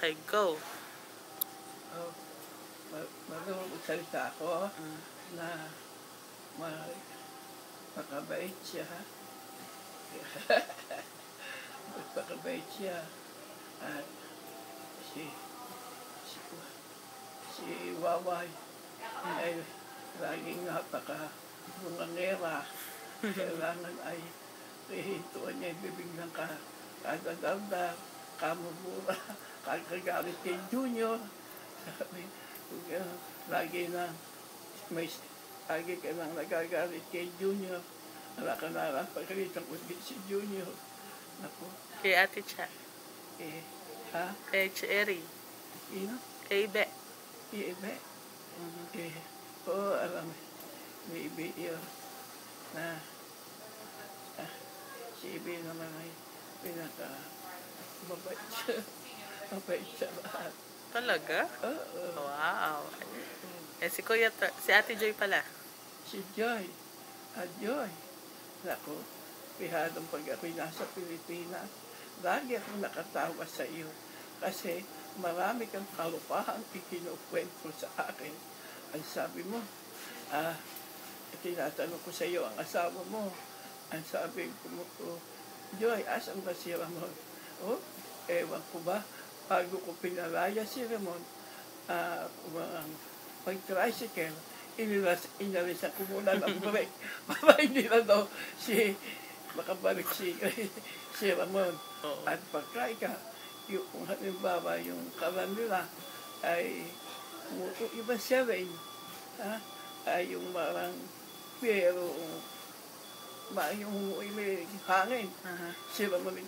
Okay, go. Oh, marunong magsalita ako na magpakabait siya. Magpakabait siya. At si, si, si Waway ay laging napaka-bungangera. Kailangan ay hihintuan niya, bibigyan ka kadadaldal, kamumura, kagagalit kay Junior. Sabi, lagi ka nang nagagalit kay Junior. Wala ka na lang pagkalitan kundi si Junior. Naku, Kay Ate Cha. ha? Kay Cherry. Ino? Kay Ibe. Ibe? Oo, alam mo. May Ibe yun. Na, si Ibe naman ay mabait siya. Mabait siya lahat. Talaga? Oo. Wow. Si si Ate Joy pala. Si Joy. Joy. Naku, pihadong pag ako'y nasa Pilipinas, lagi akong nakatawa sa iyo. Kasi marami kang kalupahang ikinukwento sa akin. Ang sabi mo, tinatanong ko sa iyo ang asawa mo. Ang sabi ko, Joy, asan ba si Ramon? Oh, ewan ko ba, bago ko pinalaya si Ramon, pag-tricycle, inalisan ko muna ng break para hindi na daw makabalik si Ramon. At pagkay ka, yung halimbawa, yung karan nila ay iba siya rin. Ay yung marang, pero yung may hangin. Si Ramon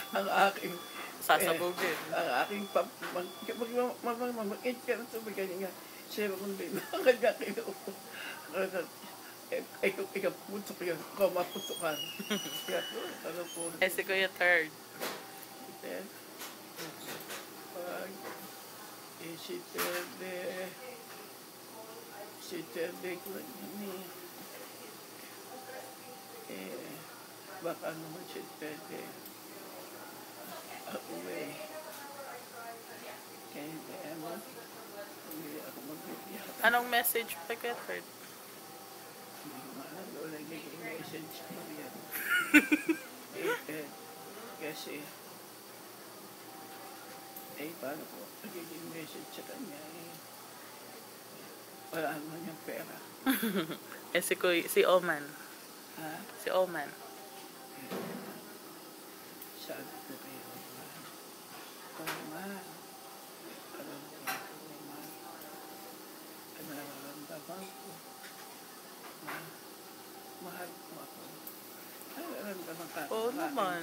ang aking Sasabugin. ang aking mag-eat ka na ito, ganyan nga. Siya naman din, ang kanya kinupo. Ikaw putok yun, maputokan. Kaya po, ano po. Si Kuya Third. Then, pag si Terde ko baka naman si Terde. Ako kaya mo, hindi ako magbibigyan. Anong message pa Kuya Third? Hindi ko mahalo, nagiging message ko yan. Kasi, paano po, nagiging message sa kanya, wala naman yung pera. Si Oman. Ha? Si Oman. Sabi ko kayo, Oman, alam ko ako, Oman, ang nararamdaman ko, mahal ko ako. Ang nararamdaman ka. Oo naman.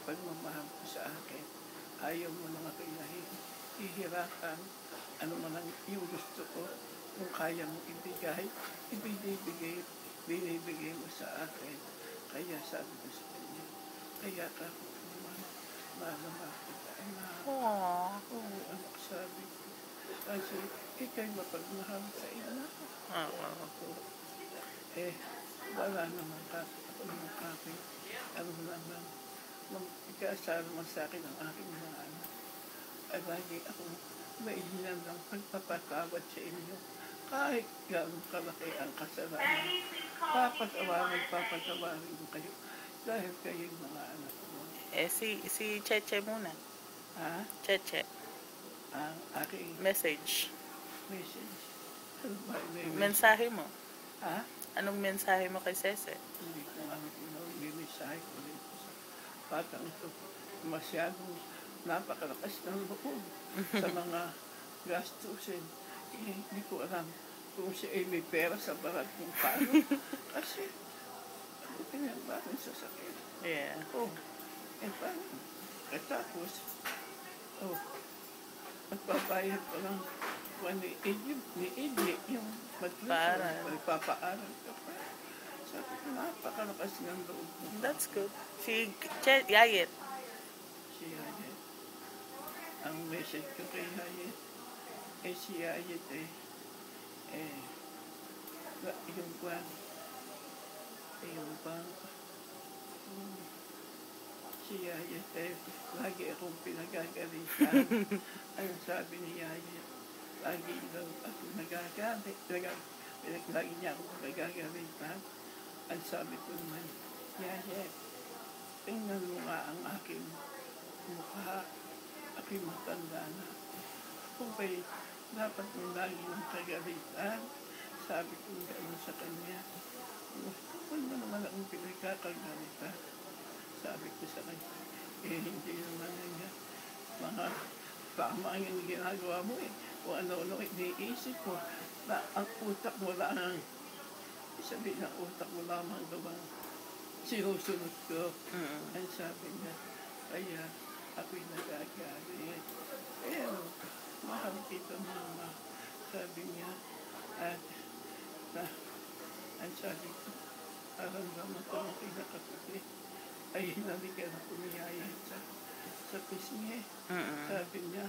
Pagmamahal ko sa akin, ayaw mo na nga ihirapan, ano man ang yung gusto ko, kung kaya mo ibigay, binibigay mo sa akin. Kaya sabi ko sa kanya, kaya ka ako mamamahal kita. Aww. Oo, anak, sabi ko. Kasi ikaw'y mapagmahal sa ina. Wala naman ako naman kapit. Ano naman, ikaasara naman sa akin ang aking mga anak. Ay lagi ako maihinan ng pagpapatawad sa inyo. Kahit gano'ng kalaki ang kasalanan, papatawarin ko kayo dahil kayong mga anak ko. Si Cheche muna. Ha? Cheche. Ang aking Message. Ano ba? Mensahe mo. Ha? Anong mensahe mo kay Sese? Hindi ko nga may mensahe ko rin sa batang ito. Masyadong napakalakas ng loob sa mga gastusin. Hindi ko alam kung siya ay may pera sa barat kung paano. Kasi, ano pinagbahan sa sakit? Yeah. Paano? Tapos, magpabayad ko ng ni Idli, yung magpapaaral ka pa. Sabi ko, napakalakas ng loob mo. That's good. Si Yayet. Si Yayet. Ang message ko kay Yayet, si Yayet yung si Yaya, lagi akong pinagagalitan. Ang sabi ni Yaya, lagi daw ako nagagalit. Lagi niya ako pinagagalitan. Ang sabi ko naman, Yaya, tingnan mo nga ang aking mukha. Aking matanda na. Kung ba'y dapat mong lagi ng kagalitan, sabi ko gano'n sa kanya. Huwag mo naman akong pinagkakagalitan. Sabi ko sa kanya, hindi naman nga mga tama yung ginagawa mo eh. Kung ano-ano iniisip mo, na ang utak mo lang, sabihin ng utak mo lamang gawang sinusunod ko. Ang sabi niya, kaya ako'y nagagalit. Pero, mahal kita mama, sabi niya, at ang sabi ko, aramdaman ko ng kinakapit, ay hinalikan ako ni Yaya sa pisngi. Sabi niya,